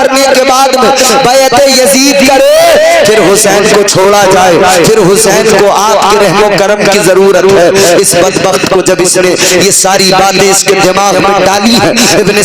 کرنے کے بعد میں بیعت یزید کرے، پھر حسین کو چھوڑا جائے، پھر حسین کو آپ کے رحم و کرم کی ضرورت ہے۔ اس بدبخت کو جب اس نے یہ ساری باتیں اس کے دماغ میں ڈالی ہے ابن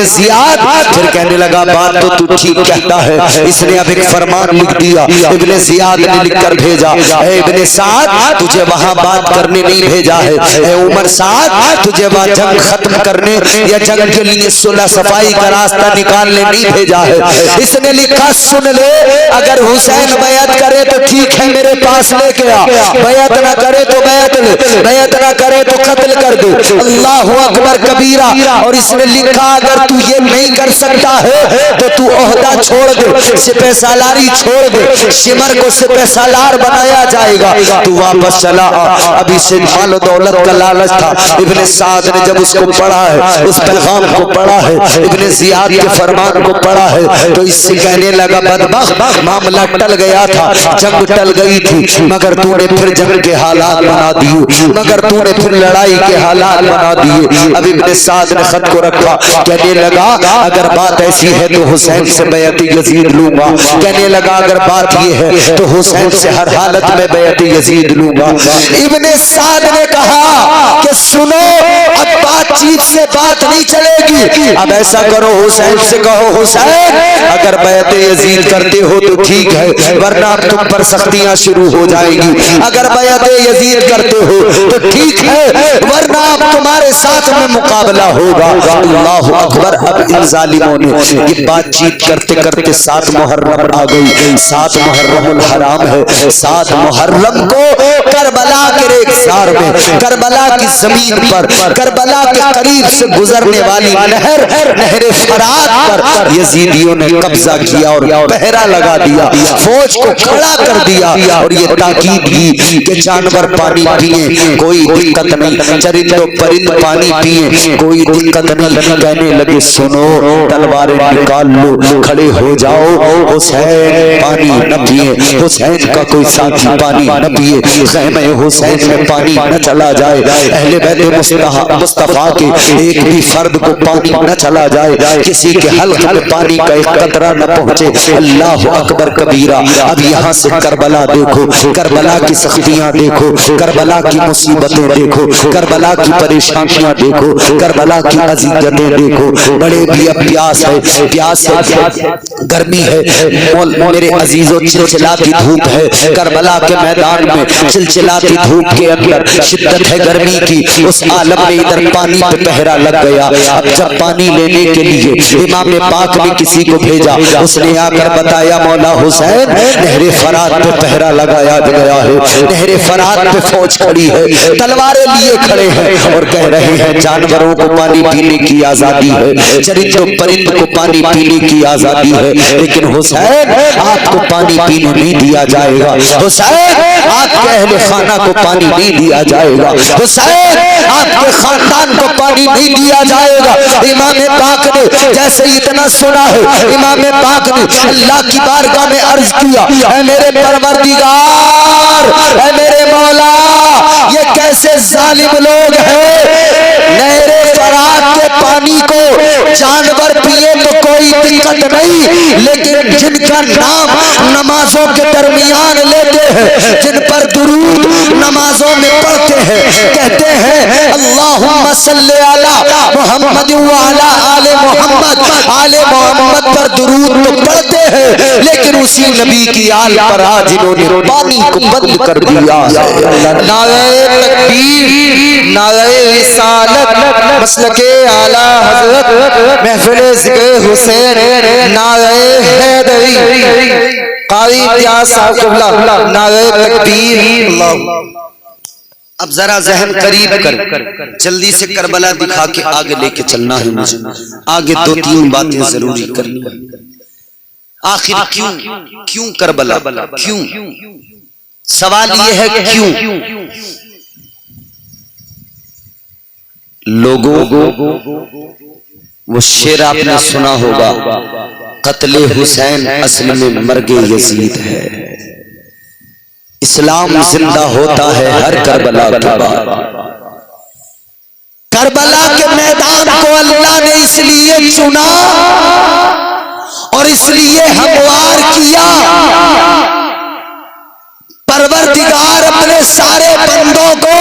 زیاد پھر کہنے لگا بات تو ٹھیک کہتا ہے۔ اس نے اب ایک فرمان لکھ دیا، ابن زیاد نے لکھ کر بھیجا، اے ابن سعد تجھے وہاں بات کرنے نہیں بھیجا ہے، اے عمر سعد تجھے وہاں جنگ ختم کرنے یا جنگ کے لیے صلح صفائی کا راستہ نکالنے نہیں بھیجا ہے۔ اس نے لکھا سن لے، اگر حسین بیعت کرے تو ٹھیک ہے میرے پاس لے کے آ، بیعت نہ کرے تو بیعت لے، بیعت نہ کرے تو قتل کر دے۔ اللہ اکبر کبیرہ۔ اور اس نے لکھا اگر تو یہ نہیں کر سکتا ہے تو تو عہدہ چھوڑ دے، سپہ سالاری چھوڑ دے، شمر کو سپہ سالار بنایا جائے گا، تو واپس چلا آ۔ ابھی سے مال و دولت کا لالچ تھا۔ ابن سعد نے جب اس کو پڑھا ہے، اس پیغام کو پڑھا ہے، ابن زیاد کے فرمان کو پڑھا ہے، تو اس سے کہنے لگا بدبخت معاملہ ٹل گیا تھا، جنگ ٹل گئی تھی، مگر تو نے پھر جنگ کے حالات بنا دیے، مگر تو نے پھر لڑائی کے حالات بنا دیے۔ اب ابن سعد نے خط کو رکھا، کہنے لگا اگر بات ایسی ہے تو حسین سے بیعت یزید لوں گا، کہنے لگا اگر بات یہ ہے تو حسین سے ہر حالت میں بیعت یزید لوں گا۔ ابن سعد نے کہا کہ سنو اب بات چیت سے بات نہیں چلے گی، اب ایسا کرو حسین سے کہو حسین اگر بیعت یزید کرتے ہو تو ٹھیک ہے، ورنہ اب تم پر سختیاں شروع ہو جائیں گی، اگر بیعت یزید کرتے ہو تو ٹھیک ہے، ورنہ اب تمہارے ساتھ میں مقابلہ ہوگا۔ اللہ اکبر۔ اب ان ظالموں نے یہ بات چیت کرتے کرتے 7 محرم آ گئی، 7 محرم الحرام ہے، 7 محرم کو کربلا کے ریگزار میں، کربلا کی زمین پر، کربلا کے قریب سے گزرنے والی نہر فرات پر یزیدیوں نے قبضہ کیا اور پہرا لگا دیا، فوج کو کھڑا کر دیا اور یہ تاکید کی کہ جانور پانی پیئیں کوئی دقت نہیں، چرند و پرند پانی پیئیں کوئی دقت نہیں۔ کہنے لگے سنو تلواریں نکال لو، کھڑے ہو جاؤ، حسین پانی نہ پیئے، حسین کا کوئی ساتھی پانی نہ پیئے، خیمہ حسین میں پانی نہ چلا جائے، اہل بیت مصطفیٰ کے ایک بھی فرد کو پانی نہ چلا جائے، کسی کے حلق میں پانی کا ایک قطرہ نہ پہنچے۔ اللہ اکبر کبیرہ۔ اب یہاں سے کربلا دیکھو، کربلا کی سختیاں دیکھو، کربلا کی مصیبتیں دیکھو، کربلا کی پریشانیاں دیکھو، کربلا کی اذیتیں دیکھو، بڑے بھی اب پیاس ہے، پیاس ہے، گرمی ہے میرے عزیزوں، چلچلاتی دھوپ ہے، کربلا کے میدان میں چلچلاتی دھوپ کے اندر شدت ہے گرمی کی، اس عالم میں ادھر پانی پہ پہرا لگ گیا۔ اب جب پانی لینے کے لیے امام پاک نے کسی کو بھیجا، اس نے آ کر بتایا مولا حسین نہر فرات پہ پہرا لگایا گیا ہے، نہر فرات پہ فوج کھڑی ہے، تلواریں لیے کھڑے ہیں اور کہہ رہے ہیں جانوروں کو پانی پینے کی آزادی ہے، چرند و پرند کو پانی پینے کی آزادی ہے، لیکن حسین آپ کو پانی پینے نہیں دیا جائے گا، حسین آپ کے اہل خانہ کو پانی نہیں دیا جائے گا، حسین آپ کے خاندان کو پانی نہیں دیا جائے گا۔ امام پاک نے جیسے اتنا سنا ہے، امام پاک نے اللہ کی بارگاہ میں عرض کیا اے میرے پروردگار، اے میرے مولا، یہ کیسے ظالم لوگ ہیں، نہر فرات کے پانی کو جانور پیے تو کوئی دقت نہیں، لیکن جن کا نام نمازوں کے درمیان لیتے ہیں، جن پر درود نمازوں میں پڑھتے ہیں، کہتے ہیں اللہم صلی علی محمد وعلی آل محمد، آل محمد پر درود تو پڑھتے ہیں، لیکن اسی نبی کی آل پر آج انہوں نے پانی کو بند کر دیا ہے۔ نعرہ تکبیر، نعرہ رسالت، مسلک اعلی حضرت، محفل ذکر حسین، نعرہ حیدری، قاری امتیاز صاحب قبلہ، نعرہ تکبیر۔ اب ذرا ذہن قریب کر، جلدی سے کربلا دکھا کے آگے لے کے چلنا ہے مجھے، آگے 2-3 باتیں ضروری کرنی ہے۔ آخر کیوں کربلا، کیوں؟ سوال یہ ہے کیوں؟ لوگوں وہ شعر آپ نے سنا ہوگا، قتل حسین اصل میں مرگ یزید ہے، اسلام زندہ ہوتا ہے ہر کربلا کے بعد۔ کربلا کے میدان کو اللہ نے اس لیے چنا اس لیے ہموار کیا پروردگار اپنے سارے بندوں کو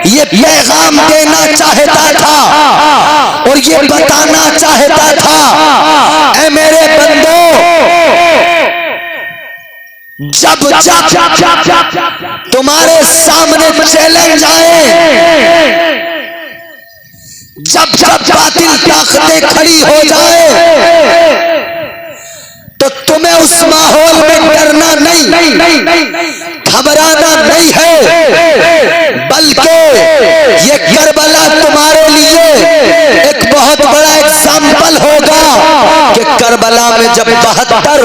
یہ پیغام دینا چاہتا تھا اور یہ بتانا چاہتا تھا، اے میرے بندوں، جب تمہارے سامنے چیلنج آئے، جب باطل طاقتیں کھڑی ہو جائے، تو تمہیں اس ماحول میں ڈرنا نہیں، گھبرانا نہیں ہے، بلکہ یہ کربلا تمہارے لیے ایک بہت بڑا ایگزامپل ہوگا کہ کربلا میں جب 72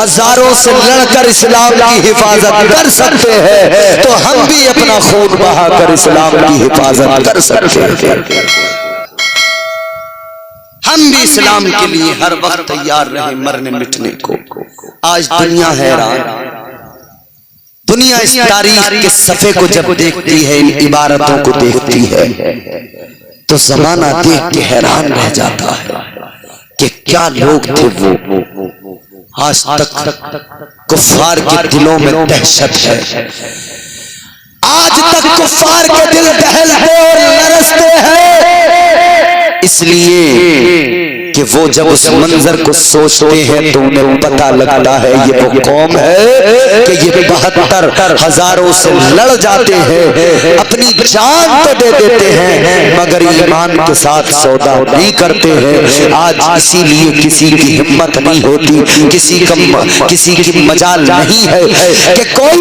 ہزاروں سے لڑ کر اسلام کی حفاظت کر سکتے ہیں تو ہم بھی اپنا خون بہا کر اسلام کی حفاظت کر سکتے ہیں۔ ہم بھی اسلام کے لیے ہر وقت تیار رہے مرنے مٹنے کو۔ آج دنیا حیران، دنیا اس تاریخ کے صفحے کو جب دیکھتی ہے، ان عبارتوں کو دیکھتی ہے، تو زمانہ دیکھ کے حیران رہ جاتا ہے کہ کیا لوگ تھے وہ۔ آج تک کفار کے دلوں میں دہشت ہے، آج تک کفار کے دل دہلتے اور لرزتے ہیں، اس لیے کہ وہ جب اس منظر کو سوچتے ہیں تو انہیں پتہ لگتا ہے یہ وہ قوم ہے کہ یہ 72 ہزاروں سے لڑ جاتے ہیں، اپنی جان تو دے دیتے ہیں مگر ایمان کے ساتھ سودا نہیں کرتے ہیں۔ آج اسی لیے کسی کی ہمت نہیں ہوتی، کسی کی مجال نہیں ہے کہ کوئی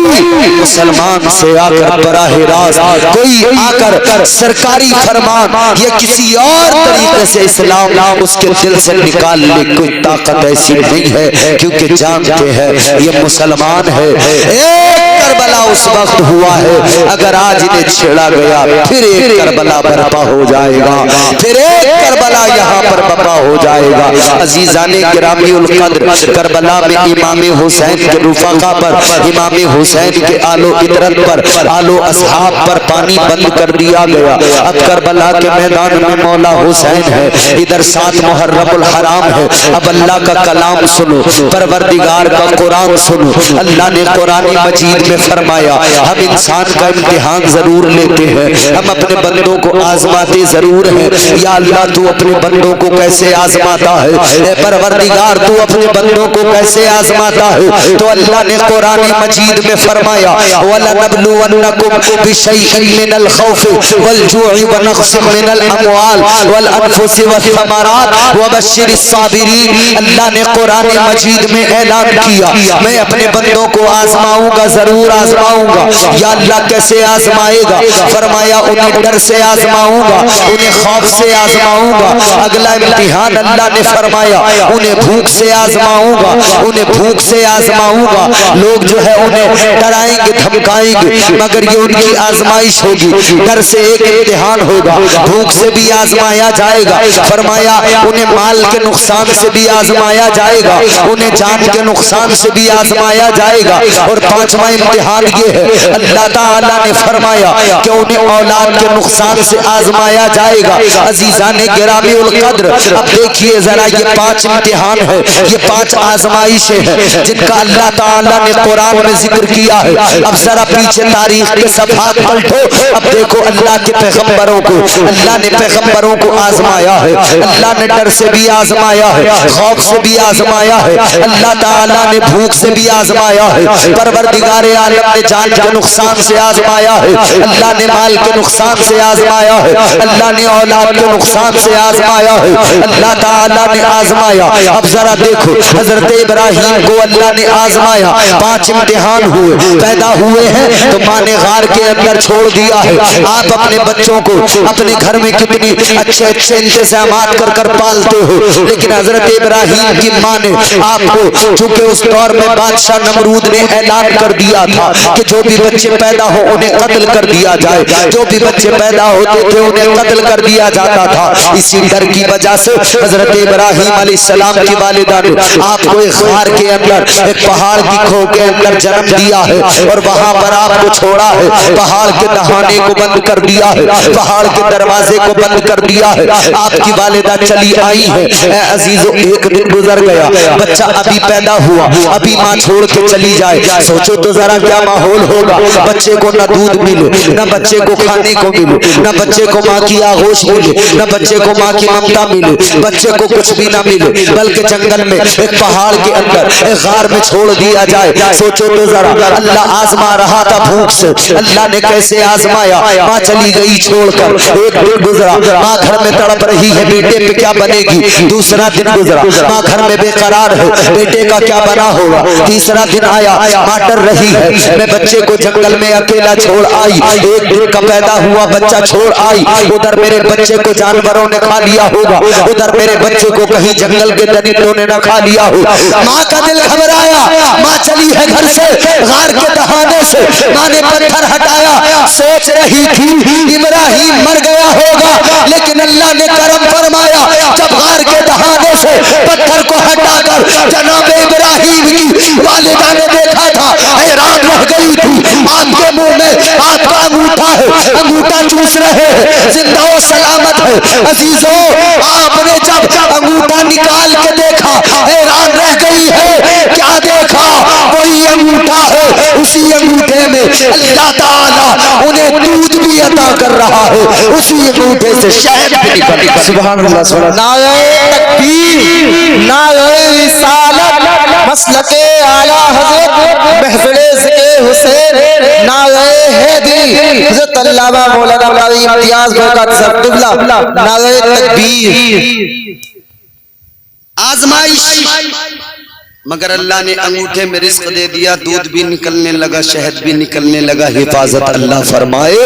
مسلمان سے آ کر براہ راست کوئی آ کر سرکاری فرمان یا کسی اور طریقے سے اسلام اس کے دل سے نکال لے، کوئی طاقت ایسی نہیں ہے، کیونکہ جانتے ہیں یہ مسلمان ہے۔ ایک کربلا اس وقت ہوا ہے، اگر آج انہیں چھیڑا گیا پھر ایک کربلا برپا ہو جائے گا، پھر ایک کربلا یہاں پر برپا ہو جائے گا۔ عزیزان گرامی القدر، کربلا میں امام حسین کے رفقا پر، امام حسین کے آل و عطرت پر، آل و اصحاب پر پانی بند کر دیا گیا۔ اب کربلا کے میدان میں مولا حسین ہے، ادھر 7 محرم الحرام ہے۔ اب اللہ کا کلام سنو، پروردگار کا قرآن سنو۔ اللہ نے قرآن مجید میں فرمایا ہم انسان کا امتحان ضرور لیتے ہیں، ہم اپنے بندوں کو آزماتے ضرور ہیں۔ یا اللہ تو اپنے بندوں کو کیسے آزماتا ہے؟ اے پروردگار تو اپنے بندوں کو کیسے آزماتا ہے؟ تو اللہ نے قرآن مجید میں فرمایا وَلَنَبْلُوَنَّكُمْ بِشَيْءٍ مِّنَ الْخَوْفِ وَالْجُوعِ وَنَقْصٍ مِّنَ الْأَمْوَالِ وَالْأَنفُسِ وَالثَّمَرَاتِ وَبَشِّرِ الصَّابِرِينَ۔ اللہ نے قرآن مجید میں اعلان کیا میں اپنے بندوں کو آزماؤں گا، ضرور آزماؤں گا۔ یا اللہ کیسے آزمائے گا؟ فرمایا انہیں ڈر سے آزماؤں گا، انہیں خوف سے آزماؤں گا۔ اگلا امتحان اللہ نے فرمایا انہیں بھوک سے آزماؤں گا، انہیں بھوک سے آزماؤں گا۔ لوگ جو ہے انہیں ڈرائیں گے، دھمکائیں گے، مگر یہ ان کی آزمائش ہوگی۔ ڈر سے ایک امتحان ہوگا، بھوک سے بھی آزمایا جائے گا۔ فرمایا انہیں مال کے نقصان سے بھی آزمایا جائے گا، انہیں جان کے نقصان سے بھی آزمایا جائے گا۔ اور 5واں امتحان یہ ہے اللہ تعالیٰ نے فرمایا کہ انہیں اولاد کے نقصان سے آزمایا جائے گا۔ عزیزان گرامی القدر، اب دیکھیے ذرا یہ 5 امتحان ہے، یہ 5 آزمائشیں ہیں جن کا اللہ تعالیٰ نے قرآن میں ذکر کیا ہے۔ اب ذرا پیچھے تاریخ کے صفحات پلٹو، اب دیکھو اللہ کے پیغمبروں کو، اللہ نے پیغمبروں کو آزمایا ہے، اللہ نے ڈر سے بھی آزمایا ہے، خوف سے بھی آزمایا ہے، اللہ تعالیٰ نے بھوک سے بھی آزمایا ہے، پروردگار عالم نے جان کے نقصان سے آزمایا ہے، اللہ نے مال کے نقصان سے آزمایا ہے، اللہ نے اولاد کے نقصان سے آزمایا ہے، اللہ تعالیٰ نے آزمایا۔ اب ذرا دیکھو حضرت ابراہیم کو اللہ نے آزمایا، 5 امتحان ہوئے، پیدا ہوئے ہیں تو ماں نے غار کے اندر چھوڑ دیا ہے۔ آپ اپنے بچوں کو اپنے گھر میں کتنی اچھے انتظامات کر پالتے ہو، لیکن حضرت ابراہیم کی ماں نے آپ کو، چونکہ اس دور میں بادشاہ نمرود نے اعلان کر دیا تھا کہ جو بھی بچے پیدا ہو انہیں قتل کر دیا جائے، جو بھی بچے پیدا ہوتے تھے انہیں قتل کر دیا جاتا تھا۔ اسی ڈر کی وجہ سے حضرت ابراہیم علیہ السلام کی والدہ نے آپ کو ایک غار کے اندر، ایک پہاڑ کی کھو کے اندر جنم دیا ہے اور وہاں پر آپ کو چھوڑا ہے، پہاڑ کے دہانے کو بند کر دیا ہے، پہاڑ کے دروازے کو بند کر دیا ہے۔ آپ کی والدہ چلی آئی ہے۔ اے عزیزو، ایک دن گزر گیا، بچہ ابھی پیدا ہوا، ابھی ماں چھوڑ کے چلی جائے، سوچو تو ذرا کیا ماحول ہوگا۔ بچے کو نہ دودھ ملے، نہ بچے کو کھانے کو ملے، نہ بچے کو ماں کی آغوش ملے، نہ بچے کو ماں کی ممتا ملے، بچے کو کچھ بھی نہ ملے، بلکہ جنگل میں ایک پہاڑ کے اندر ایک غار میں چھوڑ دیا جائے۔ سوچو تو ذرا، اللہ آزما رہا تھا بھوک سے، اللہ نے کیسے آزمایا۔ ماں چلی گئی چھوڑ کر، ایک دن گزرا، ماں گھر میں تڑپ رہی ہے، بیٹے پہ کیا بنے گی۔ دوسرا دن گزرا، ماں گھر میں بے قرار ہے، بیٹے کا کیا بنا ہوگا۔ تیسرا دن آیا، ماں ڈر رہی ہے، میں بچے کو جنگل میں اکیلا چھوڑ آئی، ایک دن کا پیدا ہوا بچہ چھوڑ آئی، ادھر میرے بچے کو جانوروں نے کھا لیا ہوگا، ادھر میرے بچے کو کہیں جنگل کے درندوں نے نہ کھا لیا ہوگا۔ ماں کا دل گھبرایا، ماں چلی ہے گھر سے، غار کے دہانے سے ماں نے پتھر ہٹایا، سوچ رہی تھی ابراہیم مر گیا ہوگا، لیکن اللہ نے کرم فرمایا، جب غار کے دہانے سے پتھر کو ہٹا کر جناب ابراہیم کی والدہ نے دیکھا تھا، حیران رہ گئی تھی۔ آپ کے منہ میں آپ کا انگوٹھا ہے، انگوٹھا چوس رہے ہیں، زندہ و سلامت ہے۔ عزیزو، آپ نے جب انگوٹھا نکال کے دیکھا، حیران رہ گئی ہے، کیا دیکھا؟ وہی انگوٹھا ہے، اسی انگوٹھے میں اللہ تعالیٰ انہیں دودھ بھی عطا کر رہا ہے، اسی انگوٹھے سے شہد بھی نکل رہا ہے۔ سبحان اللہ، سبحان اللہ۔ نعرہ تکبیر، نعرہ رسالت، مسلک اعلیٰ حضرت محفل ذکر حسین، نعرہ حیدری، حضرت علامہ مولانا قاری امتیاز برکات صاحب قبلہ، نعرہ تکبیر۔ آزمائش، مگر اللہ نے انگوٹھے میں رزق دے دیا، دودھ بھی نکلنے لگا، شہد بھی نکلنے لگا۔ حفاظت اللہ فرمائے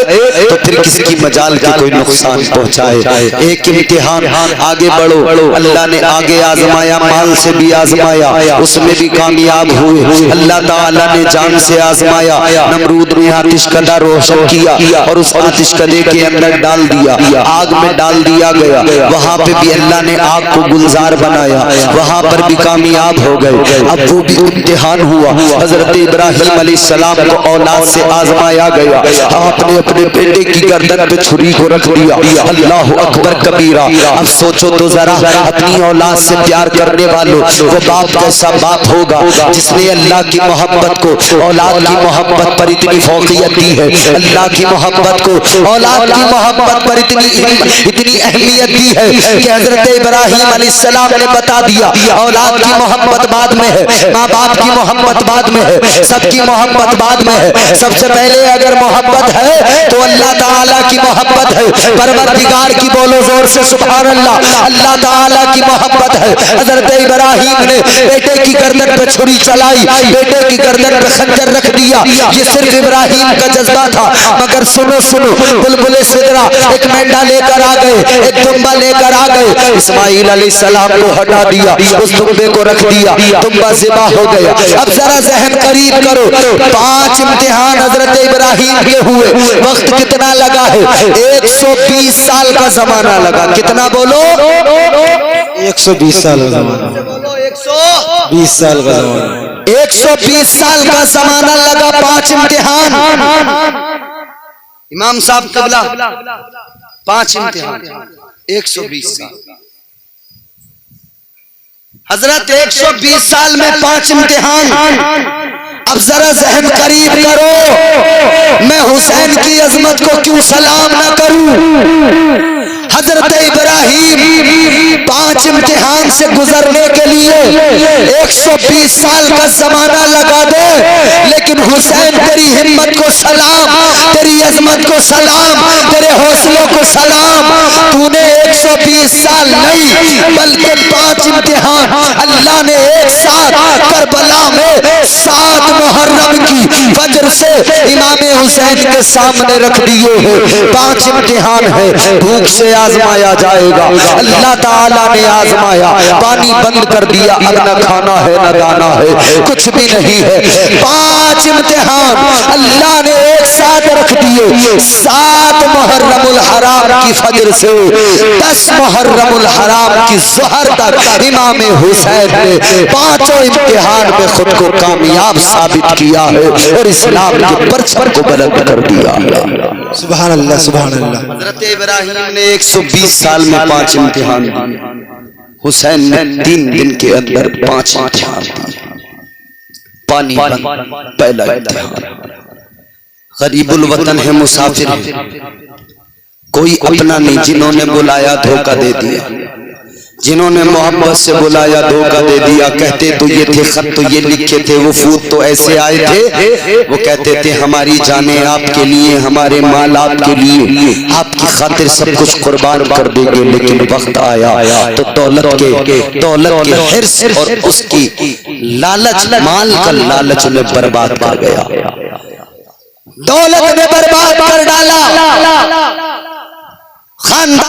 تو پھر کسی کی مجال کی کوئی نقصان پہنچائے۔ ایک امتحان، آگے بڑھو، اللہ نے آگے آزمایا، مال سے بھی آزمایا، اس میں بھی کامیاب ہوئے۔ اللہ تعالیٰ نے جان سے آزمایا، نمرود نے آتش کدہ روشن کیا اور اس آتش کدے کے اندر ڈال دیا، آگ میں ڈال دیا گیا، وہاں پہ بھی اللہ نے آگ کو گلزار بنایا، وہاں پر بھی کامیاب ہو گئے۔ اب وہ بھی امتحان ہوا، حضرت ابراہیم علیہ السلام کو اولاد سے آزمایا گیا، آپ نے اپنے بیٹے کی گردن پہ چھری کو رکھ دیا۔ اللہ اکبر کبیرہ۔ اب سوچو تو ذرا، اپنی اولاد سے پیار کرنے والوں، وہ باپ کیسا باپ ہوگا جس نے اللہ کی محبت کو اولاد کی محبت پر اتنی فوقیت دی ہے، اللہ کی محبت کو اولاد کی محبت پر اتنی اہمیت دی ہے کہ حضرت ابراہیم علیہ السلام نے بتا دیا، اولاد کی محبت بعد میں ہے، ماں باپ کی محبت بعد میں ہے، سب کی محبت بعد میں ہے، سب سے پہلے اگر محبت ہے تو اللہ تعالیٰ کی محبت ہے، پروردگار کی بولو زور سے سبحان اللہ، اللہ تعالیٰ کی محبت ہے۔ حضرت ابراہیم نے بیٹے کی گردن پہ چھری چلائی، بیٹے کی گردن پہ خنجر رکھ دیا، یہ صرف ابراہیم کا جذبہ تھا، مگر سنو سنو، بلبل سدرا ایک مینڈا لے کر آ گئے، ایک دمبا لے کر آ گئے، اسماعیل علیہ السلام کو ہٹا دیا، اس دمبے کو رکھ دیا، دمبا ذبح ہو گیا۔ اب ذرا ذہن قریب کرو، 5 امتحان حضرت ابراہیم کے ہوئے، وقت کتنا لگا ہے؟ 120 سال کا زمانہ لگا۔ کتنا بولو؟ 120 سال کا زمانہ، 120 سال کا زمانہ، 120 سال کا زمانہ لگا، 5 امتحان۔ امام صاحب قبلہ 5 امتحان، 120 سال۔ حضرت 120 سال میں 5 امتحان۔ اب ذرا ذہن قریب کرو، میں حسین کی عظمت کو کیوں سلام نہ کروں؟ حضرت ابراہیم 5 امتحان سے گزرنے کے لیے 120 سال کا زمانہ لگا دے، لیکن حسین تیری ہمت کو سلام، تیری عظمت کو سلام، تیرے حوصلوں کو سلام۔ تو نے 120 سال نہیں بلکہ 5 امتحان اللہ نے ایک ساتھ کربلا میں 7 محرم کی فجر سے امام حسین کے سامنے رکھ دیے ہیں. 5 امتحان ہے. بھوک سے آزمایا جائے گا, اللہ تعالیٰ نے آزمایا, پانی بند کر دیا, اب نہ کھانا ہے نہ دانا ہے, کچھ بھی نہیں ہے. 5 امتحان اللہ نے ایک ساتھ رکھ دیے. 7 محرم الحرام کی فجر سے 10 محرم الحرام کی ظہر تک امام حسین نے 5 امتحان میں خود کو کامیاب ثابت کیا ہے اور اسلام کے پرچم کو بلند کر دیا. سبحان اللہ سبحان اللہ. حضرت ابراہیم نے 120 سال میں 5 امتحان دیے, حسین نے 3 دن کے اندر 5 امتحان دیے. پانی پہلا امتحان. غریب الوطن ہے, مسافر ہے, کوئی اپنا نہیں. جنہوں نے بلایا دھوکہ دے دیا, جنہوں نے محبت سے بلایا دھوکہ دے دیا. کہتے تو یہ تھے, خط تو یہ لکھے تھے, وفود تو ایسے آئے تھے. وہ کہتے تھے ہماری جانیں آپ کے لیے, ہمارے مال آپ کے لیے, آپ کی خاطر سب کچھ قربان کر دیں گے. لیکن وقت آیا تو دولت کے حرص اور اس کی لالچ, مال کا لالچ میں برباد کر گیا. دولت نے برباد کر ڈالا. خاندان